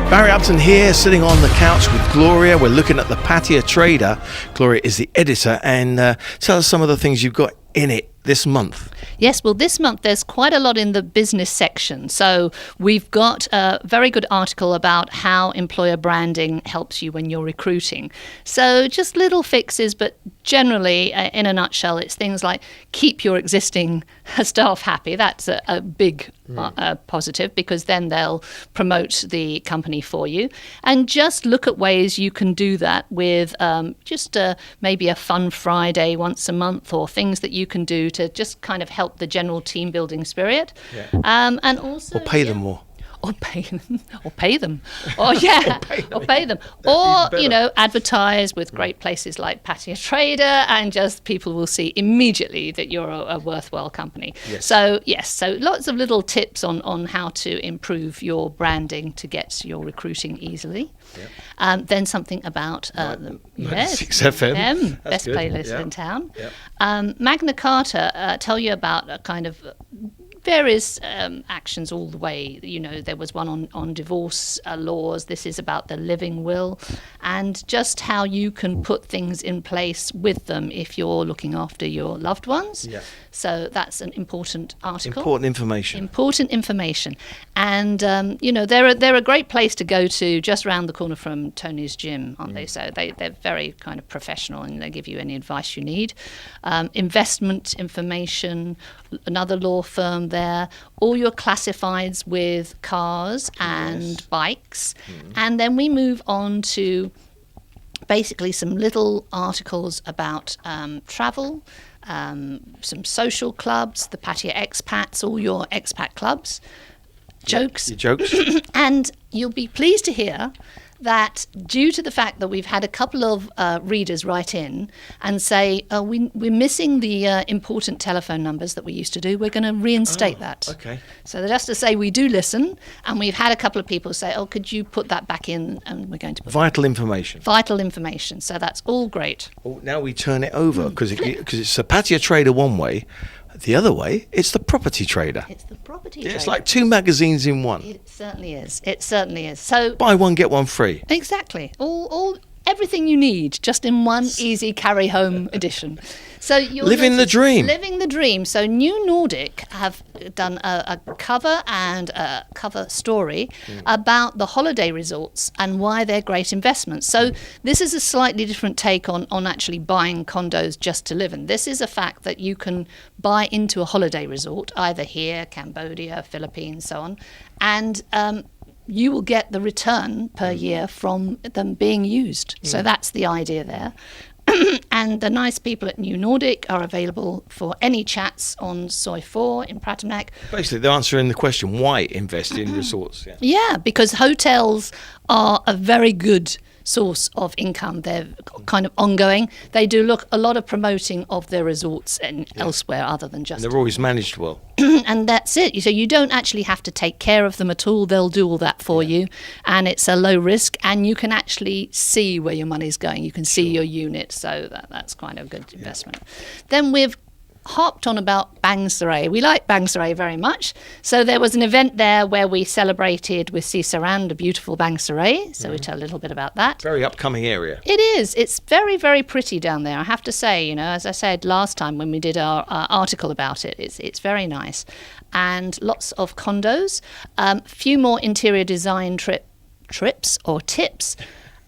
Barry Upton here, sitting on the couch with Gloria. We're looking at the Pattaya Trader. Gloria is the editor, and tell us some of the things you've got in it this month. Yes, well, this month there's quite a lot in the business section. So we've got a very good article about how employer branding helps you when you're recruiting. So just little fixes, but generally, in a nutshell, it's things like keep your existing staff happy. That's a big positive, because then they'll promote the company for you. And just look at ways you can do that with maybe a fun Friday once a month, or things that you can do to just kind of help the general team building spirit. And also, or pay them more. Or pay them. Or pay them. Or pay them. Or, advertise with great places like Pattaya Trader, and just people will see immediately that you're a worthwhile company. Yes. So lots of little tips on how to improve your branding to get your recruiting easily. Yep. Then something about the 6 FM. Best good. playlist in town. Yep. Magna Carta tell you about a kind of various actions all the way. There was one on divorce laws. This is about the living will, and just how you can put things in place with them if you're looking after your loved ones. Yeah. So that's an important article. Important information. And, they're a great place to go to, just around the corner from Tony's gym, aren't they? So they're very kind of professional, and they give you any advice you need. Investment information, another law firm there, all your classifieds with cars and bikes. And then we move on to basically some little articles about travel, some social clubs, the Pattaya expats, all your expat clubs, jokes. Your jokes. And you'll be pleased to hear that due to the fact that we've had a couple of readers write in and say, we're missing the important telephone numbers that we used to do, we're going to reinstate that. Okay. So just to say we do listen, and we've had a couple of people say, could you put that back in, and we're going to put Vital information. So that's all great. Well, now we turn it over, because it's a Pattaya Trader one way. The other way, it's the Property Trader. It's the Property Trader. It's like 2 magazines in one. It certainly is. So buy one, get one free. Exactly. Everything you need, just in one easy carry-home edition. So Living the dream. So New Nordic have done a cover and a cover story about the holiday resorts and why they're great investments. So this is a slightly different take on actually buying condos just to live in. This is a fact that you can buy into a holiday resort, either here, Cambodia, Philippines, so on, and you will get the return per year from them being used. So that's the idea there. And the nice people at New Nordic are available for any chats on Soi 4 in Pratamnak. Basically, they're answering the question, why invest in resorts? Yeah, because hotels are a very good source of income. They're kind of ongoing. They do a lot of promoting of their resorts and elsewhere other than just... And they're always managed well. And that's it. So you don't actually have to take care of them at all. They'll do all that for you. And it's a low risk, and you can actually see where your money's going. You can see your unit. So that's quite a good investment. Then we've harped on about Bang Saray. We like Bang Saray very much. So there was an event there where we celebrated with Cisaran, the beautiful Bang Saray. So we tell a little bit about that. Very upcoming area. It is. It's very, very pretty down there. I have to say, as I said last time when we did our article about it, it's very nice. And lots of condos, few more interior design trips or tips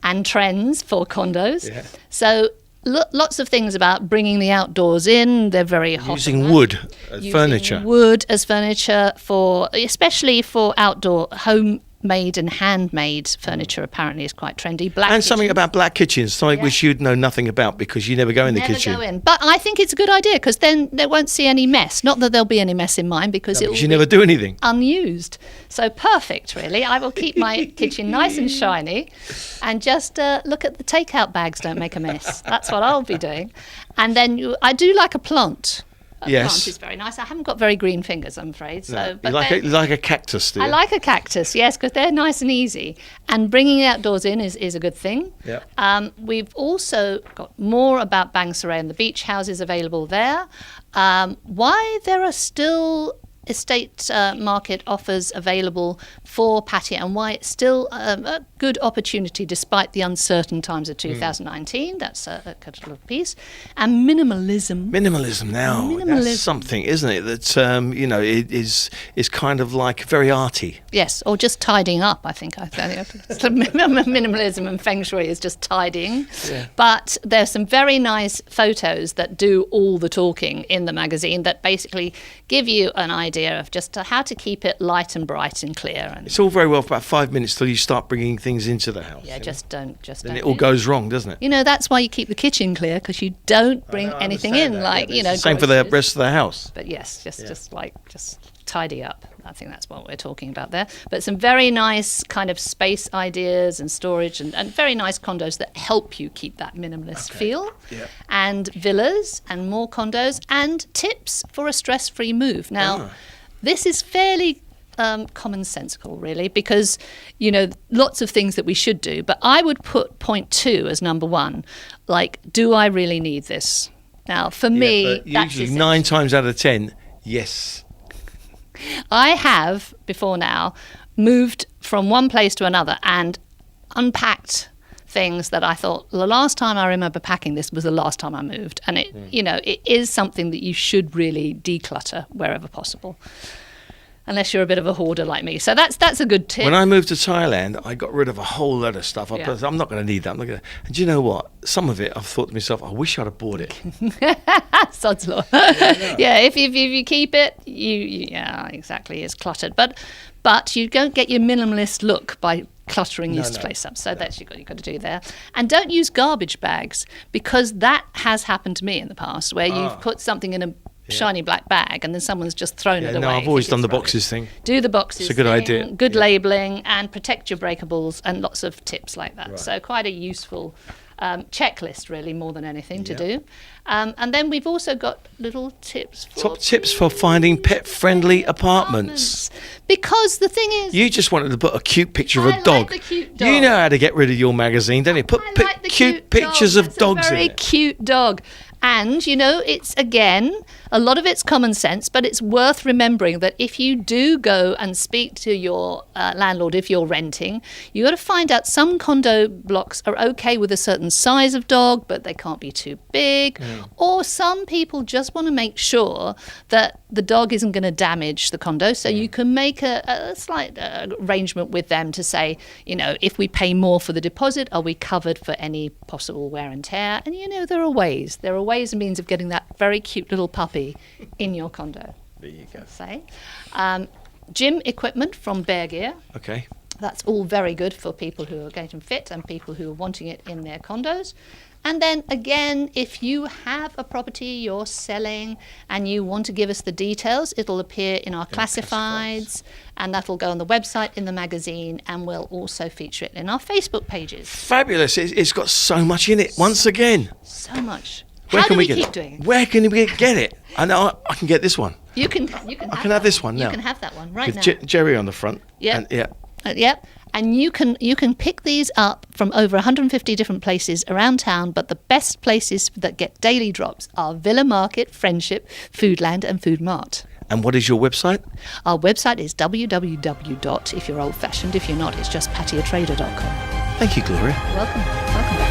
and trends for condos. Yeah. So lots of things about bringing the outdoors in. They're very hot. Using wood as furniture. Wood as furniture, especially for outdoor homemade and handmade furniture. Apparently is quite trendy. Something about black kitchens, something which you'd know nothing about because you never go in the kitchen. Never go in. But I think it's a good idea, because then they won't see any mess. Not that there'll be any mess in mine, because you never do anything. Unused. So perfect, really. I will keep my kitchen nice and shiny, and just look at the takeout bags don't make a mess. That's what I'll be doing. And then I do like a plant. Plant is very nice. I haven't got very green fingers, I'm afraid. So, you like a cactus, do you? I like a cactus, yes, because they're nice and easy. And bringing it outdoors in is a good thing. Yeah. We've also got more about Bang Saray and the beach houses available there. Why there are still estate market offers available for Pattaya and why it's still a good opportunity despite the uncertain times of 2019. That's a little piece. And minimalism. Minimalism now. That's something, isn't it? That it is kind of like very arty. Yes, or just tidying up. I think minimalism and feng shui is just tidying. Yeah. But there's some very nice photos that do all the talking in the magazine that basically give you an idea of just how to keep it light and bright and clear. And it's all very well for about 5 minutes till you start bringing things into the house. yeah, just don't. Then it all goes wrong, doesn't it? That's why you keep the kitchen clear, because you don't bring anything in, same for the rest of the house. But yes, just tidy up. I think that's what we're talking about there. But some very nice kind of space ideas and storage and very nice condos that help you keep that minimalist feel. Yeah. And villas and more condos and tips for a stress-free move. Now, this is fairly commonsensical, really, because, lots of things that we should do. But I would put point 2 as number 1. Like, do I really need this? Now, for me, that's usually 9 times out of 10, yes. I have, before now, moved from one place to another and unpacked things that I thought, the last time I remember packing this was the last time I moved. And it is something that you should really declutter wherever possible, unless you're a bit of a hoarder like me. So that's a good tip. When I moved to Thailand, I got rid of a whole load of stuff. I'm not going to need that. And do you know what? Some of it, I've thought to myself, I wish I'd have bought it. Sod's law. Yeah, if you keep it, exactly, it's cluttered. But you don't get your minimalist look by cluttering this place up. So that's you've got to do there. And don't use garbage bags, because that has happened to me in the past, where you've put something in a shiny black bag and then someone's just thrown it away. No, I've always done the boxes thing. Do the boxes. It's a good idea. Good labelling and protect your breakables and lots of tips like that. Right. So quite a useful checklist, really, more than anything to do. And then we've also got little tips for... Top tips for finding pet-friendly apartments. Because the thing is... You just wanted to put a cute picture of a dog. Like the cute dog. You know how to get rid of your magazine, don't you? Put cute pictures of dogs in it. Very cute dog. And, it's, again, a lot of it's common sense, but it's worth remembering that if you do go and speak to your landlord, if you're renting, you got to find out some condo blocks are okay with a certain size of dog, but they can't be too big. Or some people just want to make sure that the dog isn't going to damage the condo. So you can make a slight arrangement with them to say, if we pay more for the deposit, are we covered for any possible wear and tear? And, there are ways. There are ways and means of getting that very cute little puppy in your condo. There you go. Say, gym equipment from Bear Gear. Okay. That's all very good for people who are getting fit and people who are wanting it in their condos. And then again, if you have a property you're selling and you want to give us the details, it'll appear in our classifieds, and that'll go on the website, in the magazine, and we'll also feature it in our Facebook pages. Fabulous. It's got so much in it, once again. So much. Where How can do we we get keep doing it? Where can we get it? I know I can get this one. You can have this one now. You can have that one right now. Jerry on the front. Yeah. Yeah. And you can pick these up from over 150 different places around town, but the best places that get daily drops are Villa Market, Friendship, Foodland and Food Mart. And what is your website? Our website is www. If you're old-fashioned, if you're not, it's just pattayatrader.com. Thank you, Gloria. Welcome.